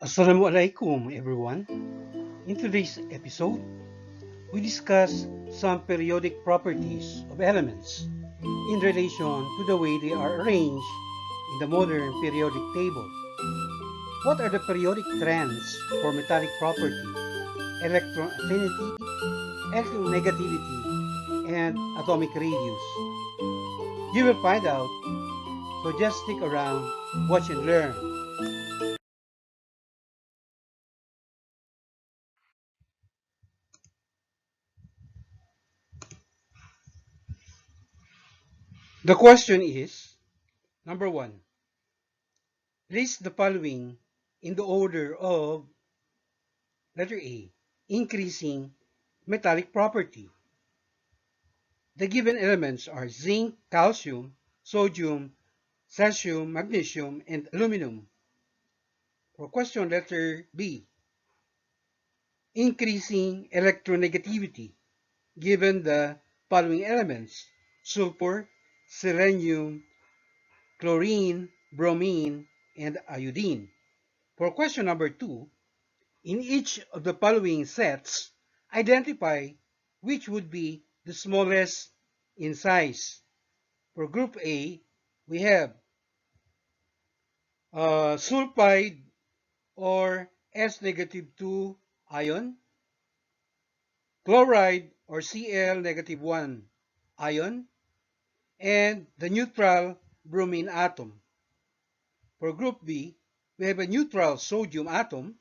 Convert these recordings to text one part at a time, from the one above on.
Assalamualaikum everyone. In today's episode, we discuss some periodic properties of elements in relation to the way they are arranged in the modern periodic table. What are the periodic trends for metallic property, electron affinity, electronegativity, and atomic radius? You will find out, so just stick around, watch and learn. The question is, number one, list the following in the order of letter A, increasing metallic property. The given elements are zinc, calcium, sodium, cesium, magnesium, and aluminum. For question letter B, increasing electronegativity, given the following elements: sulfur, selenium, chlorine, bromine, and iodine. For question number 2, in each of the following sets, identify which would be the smallest in size. For group A, we have sulfide or S negative 2 ion, chloride or Cl negative 1 ion, and the neutral bromine atom. For group B, we have a neutral sodium atom,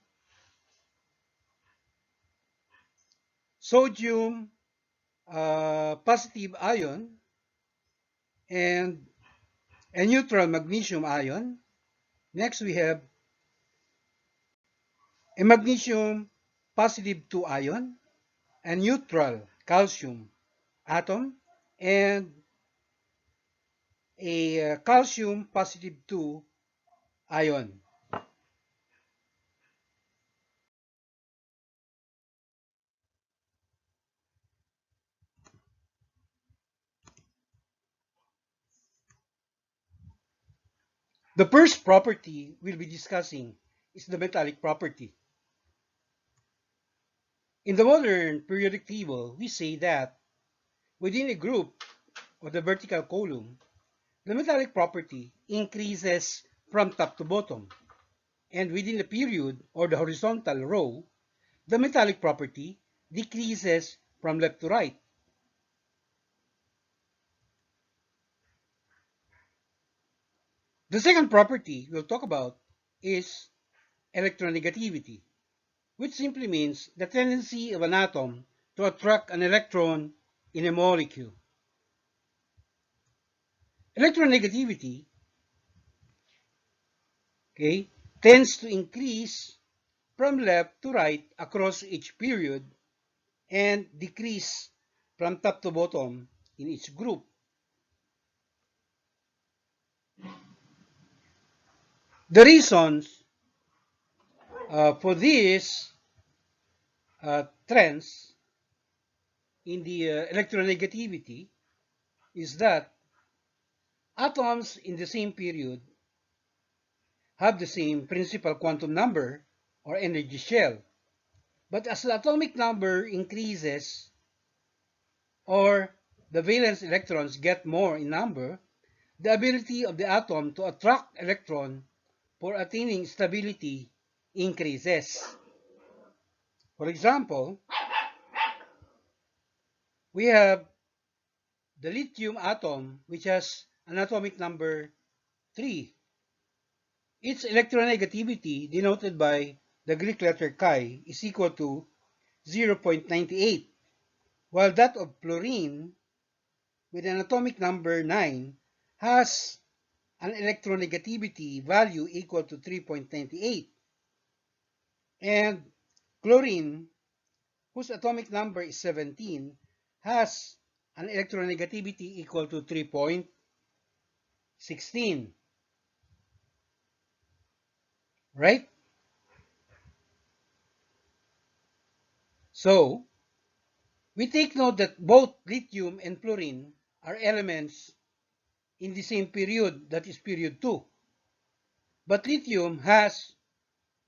sodium positive ion, and a neutral magnesium ion. Next, we have a magnesium positive 2 ion, a neutral calcium atom, and a calcium positive 2 ion. The first property we'll be discussing is the metallic property. In the modern periodic table, we say that within a group of the vertical column, the metallic property increases from top to bottom, and within the period or the horizontal row, the metallic property decreases from left to right. The second property we'll talk about is electronegativity, which simply means the tendency of an atom to attract an electron in a molecule. Electronegativity, okay, tends to increase from left to right across each period and decrease from top to bottom in each group. The reasons for these trends in the electronegativity is that atoms in the same period have the same principal quantum number or energy shell. But as the atomic number increases or the valence electrons get more in number, the ability of the atom to attract electron for attaining stability increases. For example, we have the lithium atom, which has an atomic number 3. Its electronegativity, denoted by the Greek letter chi, is equal to 0.98, while that of fluorine, with an atomic number 9, has an electronegativity value equal to 3.98, and chlorine, whose atomic number is 17, has an electronegativity equal to 3.16. Right? So, we take note that both lithium and fluorine are elements in the same period, that is period 2. But lithium has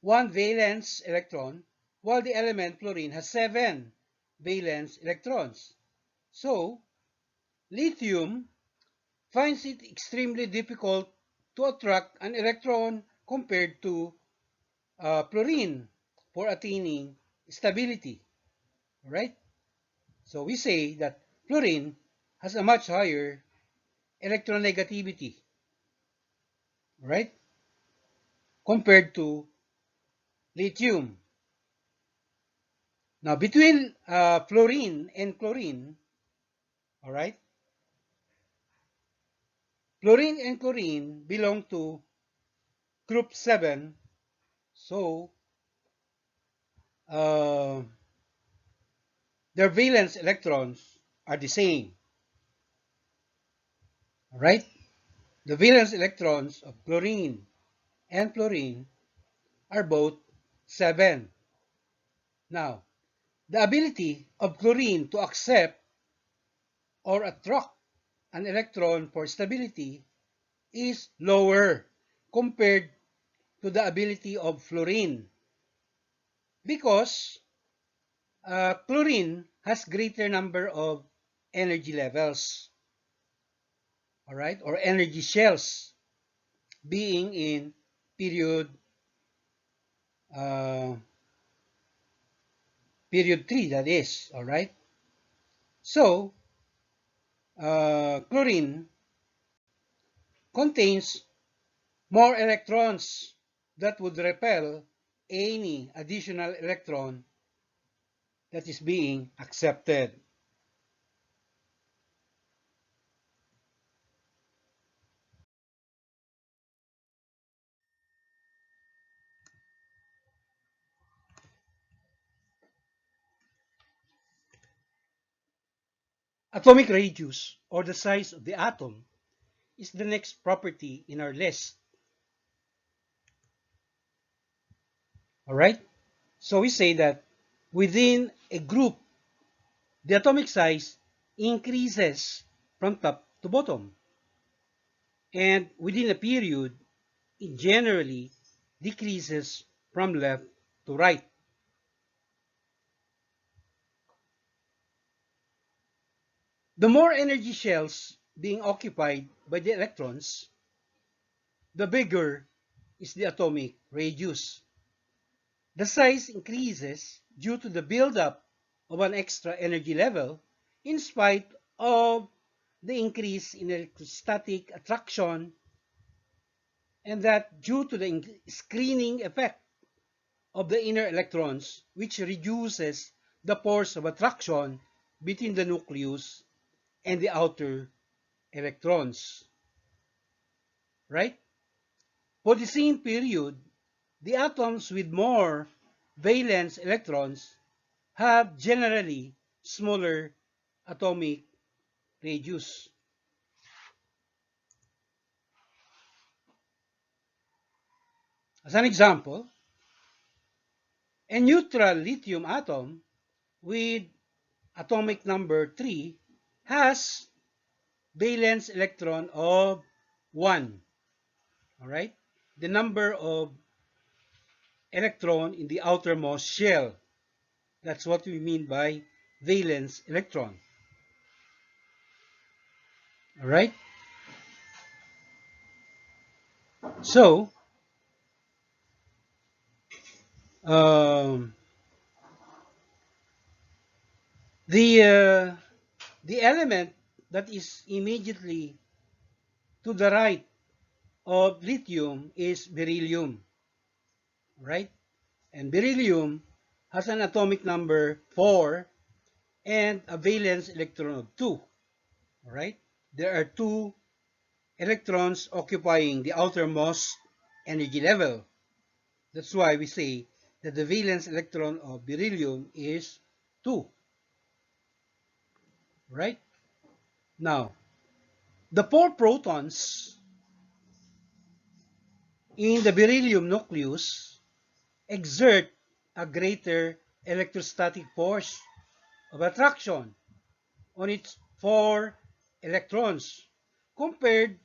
one valence electron, while the element fluorine has 7 valence electrons. So, lithium finds it extremely difficult to attract an electron compared to fluorine for attaining stability, right? So we say that fluorine has a much higher electronegativity, right, compared to lithium. Now, between fluorine and chlorine, all right, fluorine and chlorine belong to group 7, so uh, their valence electrons are the same, all right? The valence electrons of chlorine and fluorine are both 7. Now, the ability of chlorine to accept or attract an electron for stability is lower compared to the ability of fluorine because chlorine has greater number of energy levels, all right, or energy shells being in period uh, period 3, that is, all right. So chlorine contains more electrons that would repel any additional electron that is being accepted. Atomic radius, or the size of the atom, is the next property in our list. All right? So we say that within a group, the atomic size increases from top to bottom. And within a period, it generally decreases from left to right. The more energy shells being occupied by the electrons, the bigger is the atomic radius. The size increases due to the buildup of an extra energy level in spite of the increase in electrostatic attraction, and that due to the screening effect of the inner electrons, which reduces the force of attraction between the nucleus and the outer electrons, right? For the same period, the atoms with more valence electrons have generally smaller atomic radius. As an example, a neutral lithium atom with atomic number 3 has valence electron of 1. All right? The number of electron in the outermost shell. That's what we mean by valence electron. All right? So, um, the the element that is immediately to the right of lithium is beryllium, right? And beryllium has an atomic number 4 and a valence electron of 2, right? There are 2 electrons occupying the outermost energy level. That's why we say that the valence electron of beryllium is 2, right? Now, the 4 protons in the beryllium nucleus exert a greater electrostatic force of attraction on its 4 electrons compared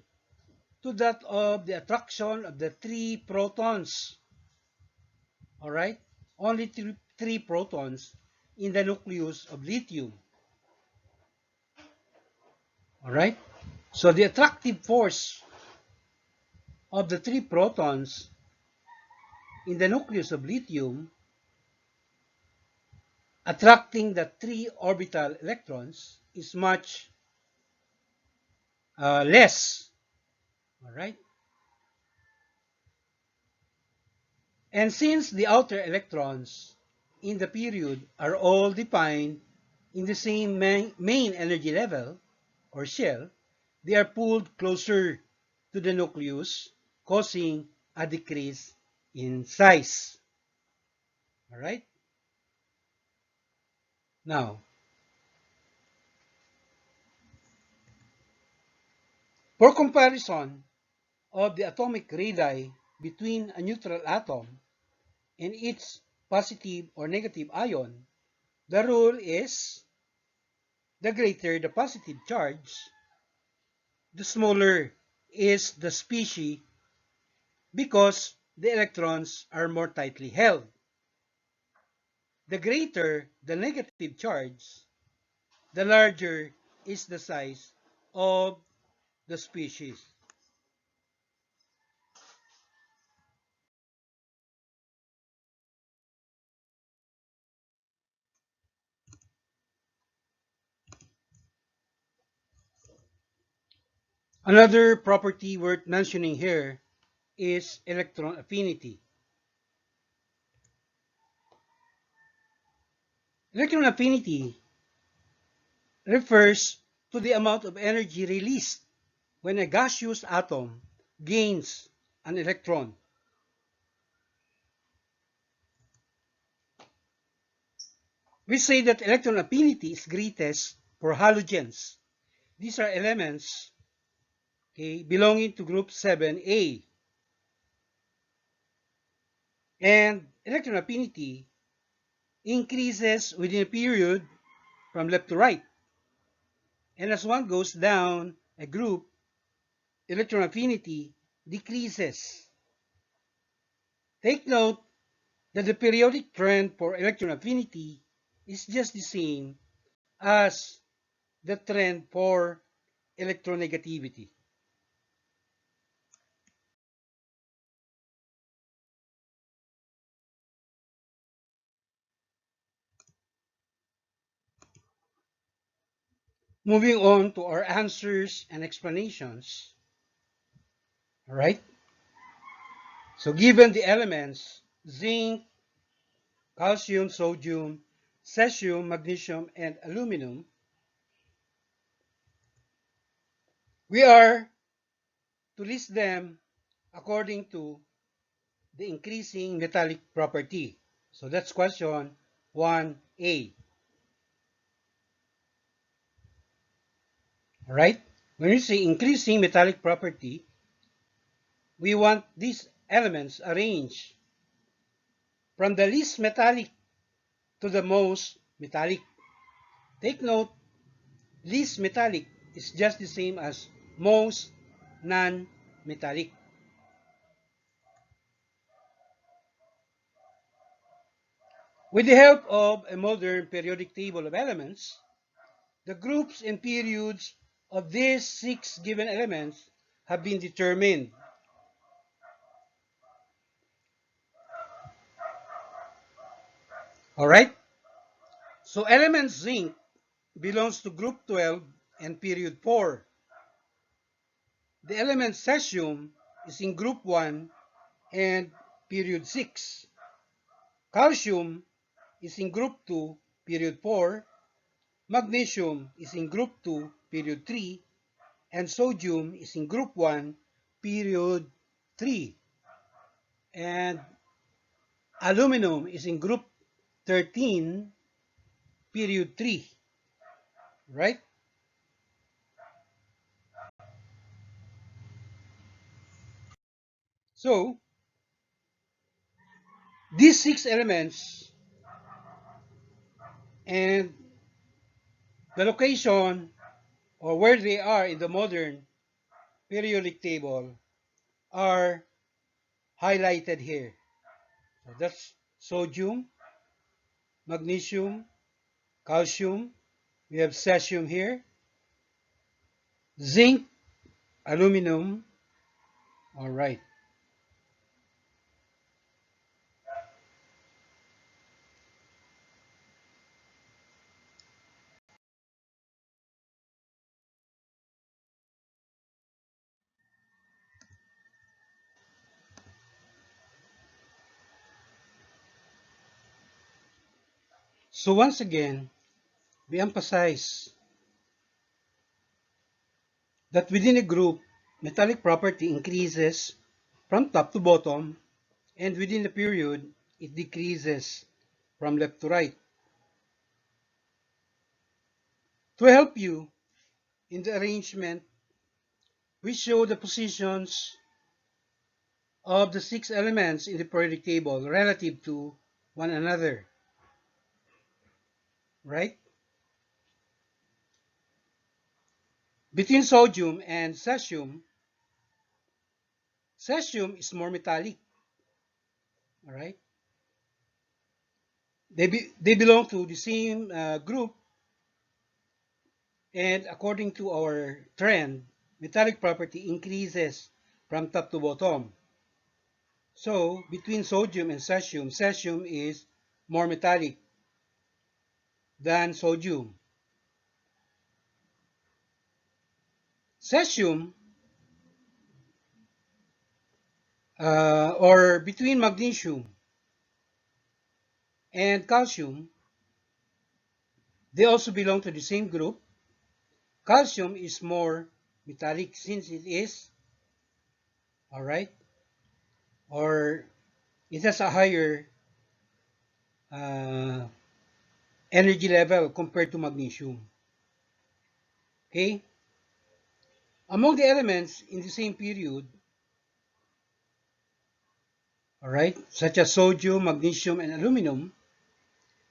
to that of the attraction of the 3 protons All right? Only three protons in the nucleus of lithium. All right? So the attractive force of the three protons in the nucleus of lithium attracting the three orbital electrons is much less. All right? And since the outer electrons in the period are all defined in the same main energy level or shell, they are pulled closer to the nucleus, causing a decrease in size. All right? Now, for comparison of the atomic radii between a neutral atom and its positive or negative ion, the rule is the greater the positive charge, the smaller is the species because the electrons are more tightly held. The greater the negative charge, the larger is the size of the species. Another property worth mentioning here is electron affinity. Electron affinity refers to the amount of energy released when a gaseous atom gains an electron. We say that electron affinity is greatest for halogens. These are elements, okay, belonging to group 7A. And electron affinity increases within a period from left to right. And as one goes down a group, electron affinity decreases. Take note that the periodic trend for electron affinity is just the same as the trend for electronegativity. Moving on to our answers and explanations. All right. So given the elements zinc, calcium, sodium, cesium, magnesium, and aluminum, we are to list them according to the increasing metallic property. So that's question 1A. All right? When we say increasing metallic property, we want these elements arranged from the least metallic to the most metallic. Take note, least metallic is just the same as most non-metallic. With the help of a modern periodic table of elements, the groups and periods of these six given elements have been determined. All right? So element zinc belongs to group 12 and period 4. The element cesium is in group 1 and period 6. Calcium is in group 2, period 4. Magnesium is in group 2, period 3. And sodium is in group 1, period 3. And aluminum is in group 13, period 3. Right? So, these six elements and the location or where they are in the modern periodic table are highlighted here. So that's sodium, magnesium, calcium. We have cesium here, zinc, aluminum. All right. So once again, we emphasize that within a group, metallic property increases from top to bottom, and within a period, it decreases from left to right. To help you in the arrangement, we show the positions of the 6 elements in the periodic table relative to one another, right? Between sodium and cesium, cesium is more metallic, all right? They belong to the same group, and according to our trend, metallic property increases from top to bottom. So between sodium and cesium, cesium is more metallic than sodium. Cesium, or between magnesium and calcium, they also belong to the same group. Calcium is more metallic since it is, all right, or it has a higher uh, energy level compared to magnesium. Okay? Among the elements in the same period, all right, such as sodium, magnesium, and aluminum,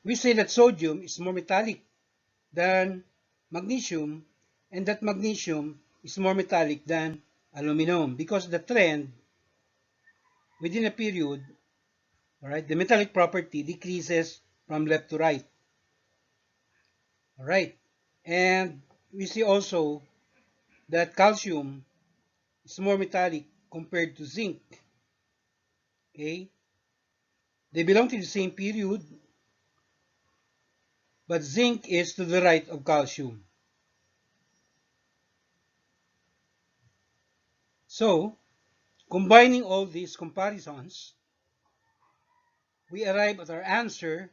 we say that sodium is more metallic than magnesium, and that magnesium is more metallic than aluminum because the trend within a period, all right, the metallic property decreases from left to right. All right. And we see also that calcium is more metallic compared to zinc. Okay? They belong to the same period, but zinc is to the right of calcium. So, combining all these comparisons, we arrive at our answer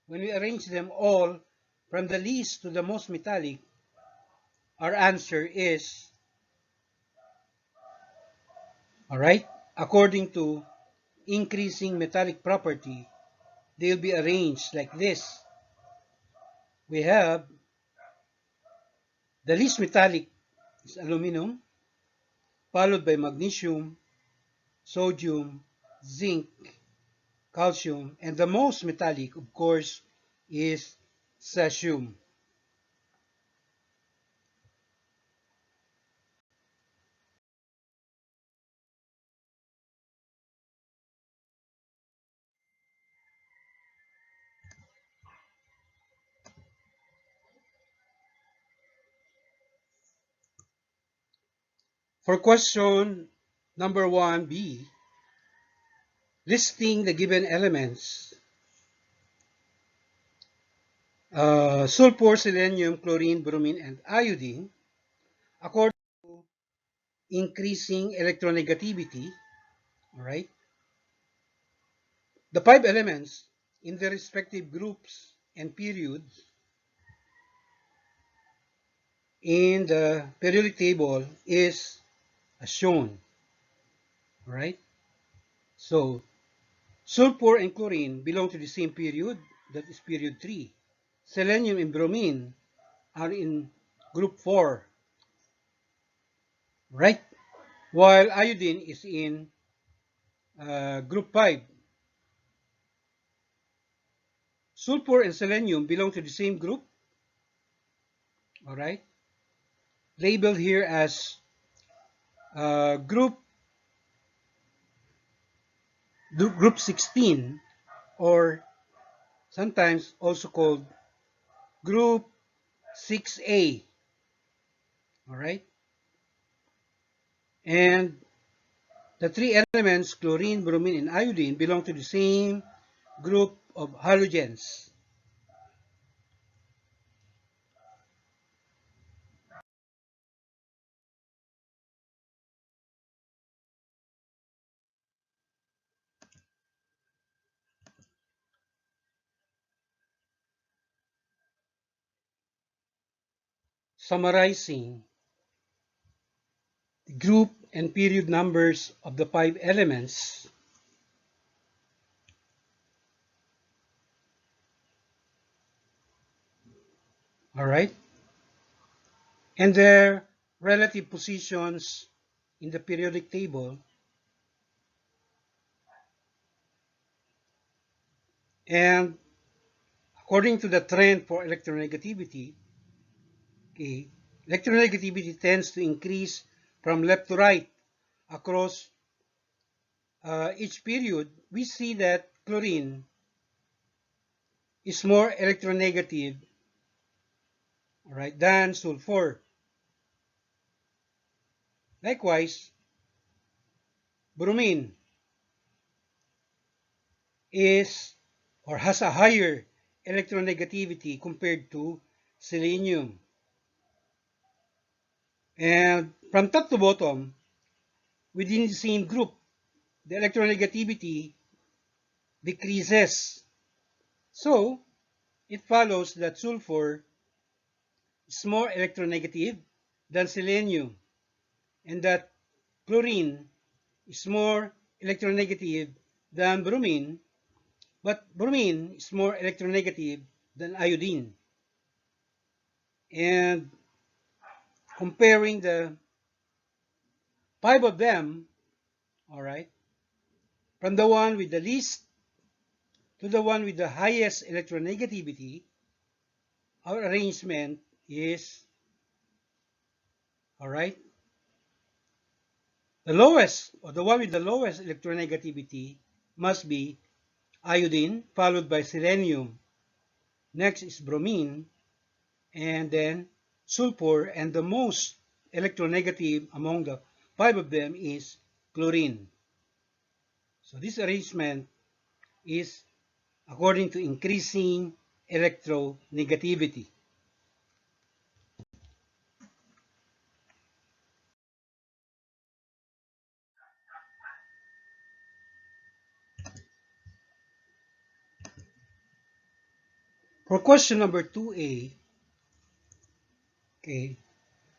when we arrange them all from the least to the most metallic. Our answer is, all right, according to increasing metallic property, they'll be arranged like this. We have the least metallic is aluminum, followed by magnesium, sodium, zinc, calcium, and the most metallic, of course, is cesium. For question number 1B, listing the given elements, sulfur, selenium, chlorine, bromine, and iodine, according to increasing electronegativity, all right, the 5 elements in their respective groups and periods in the periodic table is as shown, right? So, sulfur and chlorine belong to the same period, that is period 3. Selenium and bromine are in group 4, right? While iodine is in group 5. Sulfur and selenium belong to the same group, all right? Labeled here as group 16, or sometimes also called group 6A. All right? And the three elements, chlorine, bromine, and iodine, belong to the same group of halogens. Summarizing the group and period numbers of the five elements, all right, and their relative positions in the periodic table, and according to the trend for electronegativity, okay, electronegativity tends to increase from left to right across each period. We see that chlorine is more electronegative, all right, than sulfur. Likewise, bromine is or has a higher electronegativity compared to selenium. And from top to bottom, within the same group, the electronegativity decreases. So, it follows that sulfur is more electronegative than selenium, and that chlorine is more electronegative than bromine, but bromine is more electronegative than iodine. And comparing the five of them, all right, from the one with the least to the one with the highest electronegativity, our arrangement is, all right, the lowest, or the one with the lowest electronegativity must be iodine, followed by selenium. Next is bromine, and then sulfur, and the most electronegative among the five of them is chlorine. So this arrangement is according to increasing electronegativity. For question number 2A, okay,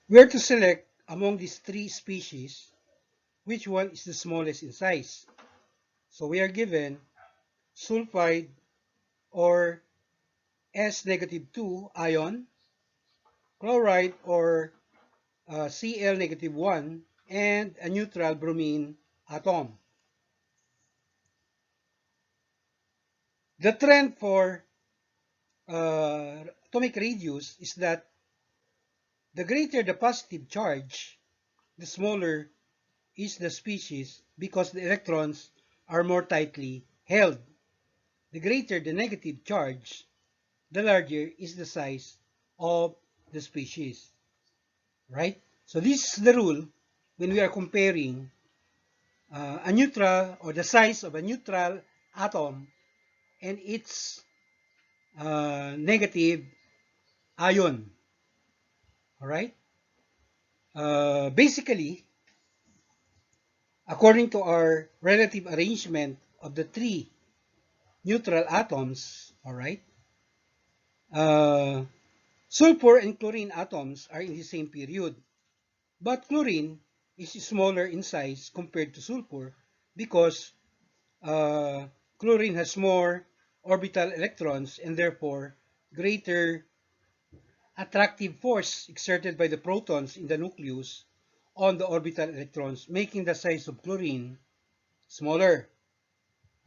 we are to select among these three species which one is the smallest in size. So we are given sulfide or S negative 2 ion, chloride or Cl negative 1, and a neutral bromine atom. The trend for atomic radius is that the greater the positive charge, the smaller is the species because the electrons are more tightly held. The greater the negative charge, the larger is the size of the species, right? So this is the rule when we are comparing a neutral or the size of a neutral atom and its negative ion, all right? Basically, according to our relative arrangement of the three neutral atoms, all right, uh, sulfur and chlorine atoms are in the same period, but chlorine is smaller in size compared to sulfur because uh, chlorine has more orbital electrons and therefore greater attractive force exerted by the protons in the nucleus on the orbital electrons, making the size of chlorine smaller,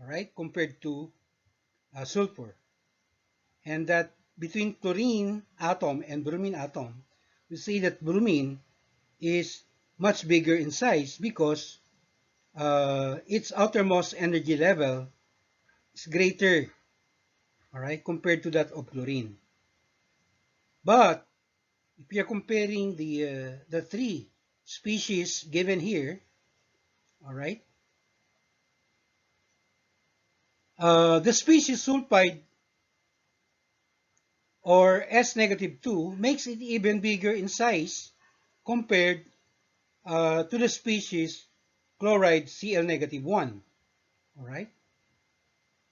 all right, compared to sulfur. And that between chlorine atom and bromine atom, we see that bromine is much bigger in size because its outermost energy level is greater, all right, compared to that of chlorine. But if you're comparing the three species given here, all right, the species sulfide or S negative 2 makes it even bigger in size compared to the species chloride Cl negative 1. All right,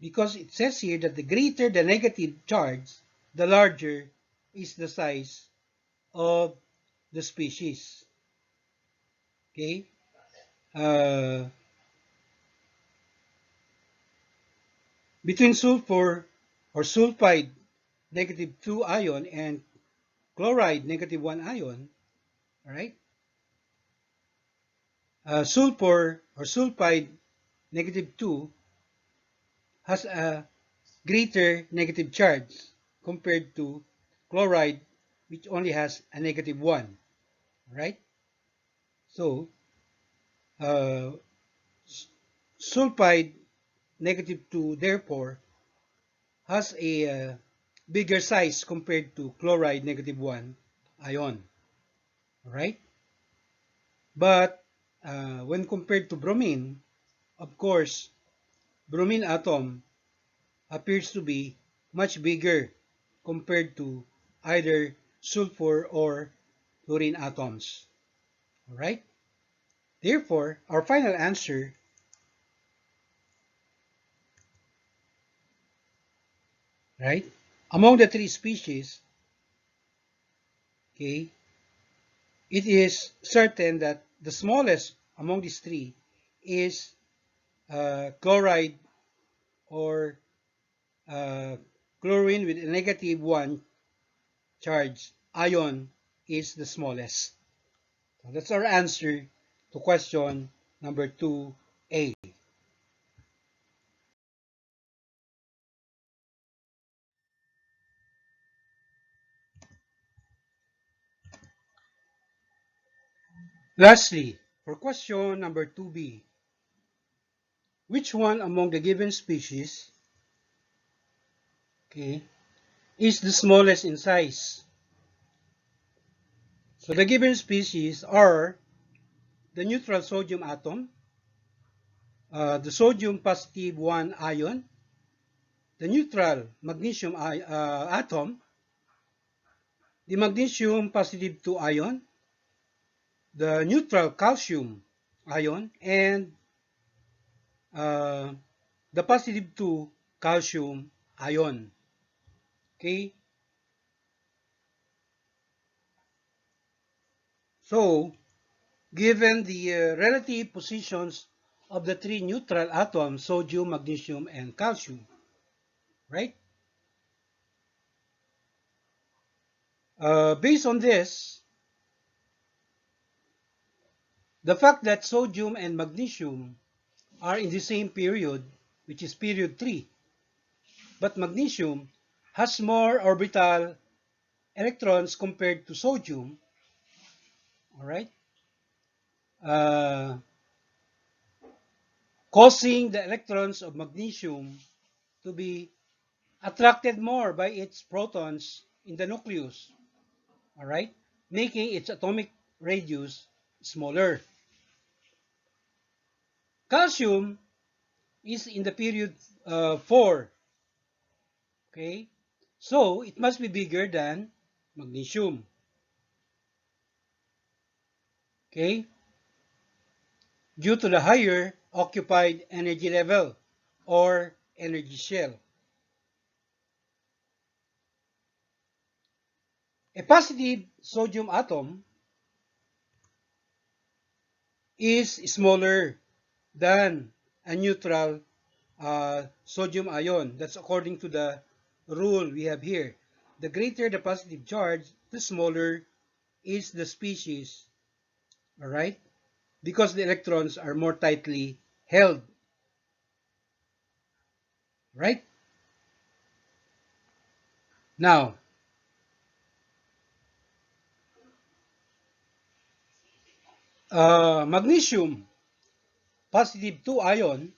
because it says here that the greater the negative charge, the larger is the size of the species. Okay, uh, between sulfur or sulfide negative 2 ion and chloride negative 1 ion, all right, sulfur or sulfide negative 2 has a greater negative charge compared to chloride, which only has a negative 1. Right? So, uh, sulfide negative 2 therefore has a bigger size compared to chloride negative 1 ion. Right? But when compared to bromine, of course, bromine atom appears to be much bigger compared to either sulfur or fluorine atoms. All right? Therefore, our final answer, right, among the three species, okay, it is certain that the smallest among these three is chloride or uh, chlorine with a negative 1 charge ion is the smallest. So that's our answer to question number 2A. Lastly, for question number 2B, which one among the given species, okay, is the smallest in size? So the given species are the neutral sodium atom, the sodium positive 1 ion, the neutral magnesium atom, the magnesium positive 2 ion, the neutral calcium ion, and uh, the positive 2 calcium ion. Okay, so given the relative positions of the three neutral atoms, sodium, magnesium, and calcium, right? Based on this, the fact that sodium and magnesium are in the same period, which is period 3, but magnesium has more orbital electrons compared to sodium, all right, uh, causing the electrons of magnesium to be attracted more by its protons in the nucleus, all right, making its atomic radius smaller. Calcium is in the period 4, okay, so it must be bigger than magnesium, okay, due to the higher occupied energy level or energy shell. A positive sodium atom is smaller than a neutral sodium ion. That's according to the rule we have here. The greater the positive charge, the smaller is the species, all right? Because the electrons are more tightly held, right? Now, magnesium positive 2 ion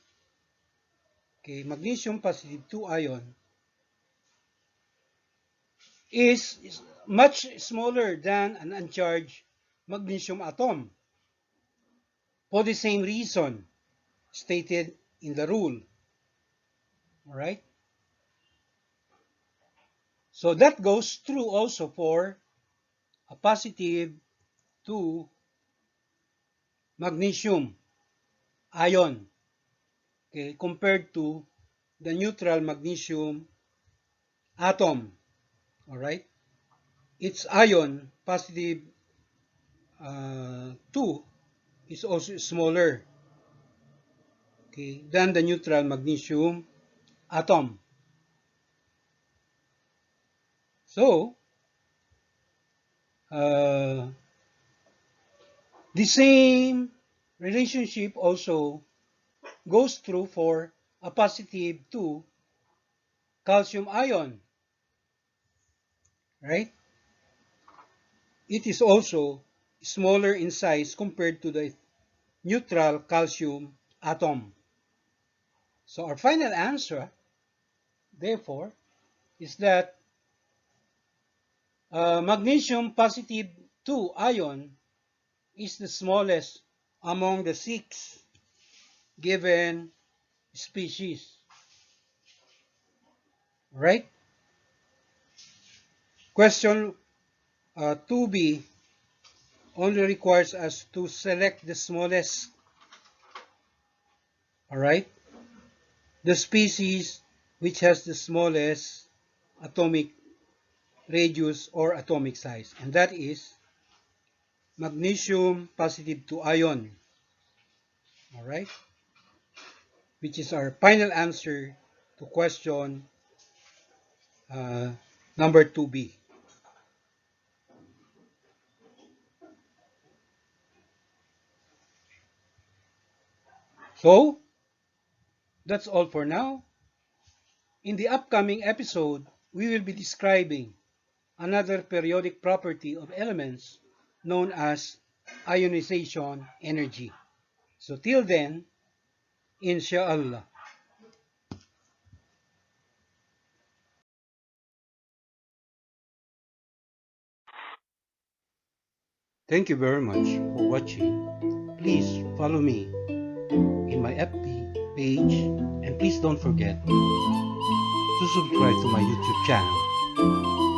okay, magnesium positive 2 ion is much smaller than an uncharged magnesium atom for the same reason stated in the rule. All right? So that goes true also for a positive 2 magnesium ion, okay, compared to the neutral magnesium atom. All right? Its ion, positive 2, is also smaller, okay, than the neutral magnesium atom. So, uh, the same relationship also goes through for a positive 2 calcium ion, right? It is also smaller in size compared to the neutral calcium atom. So our final answer, therefore, is that magnesium positive 2 ion is the smallest among the 6 given species, right? Question 2b only requires us to select the smallest, all right? The species which has the smallest atomic radius or atomic size, and that is magnesium positive 2 ion, all right? Which is our final answer to question uh, number 2b. So, that's all for now. In the upcoming episode, we will be describing another periodic property of elements known as ionization energy. So till then, inshallah. Thank you very much for watching. Please follow me in my FB page, and please don't forget to subscribe to my YouTube channel.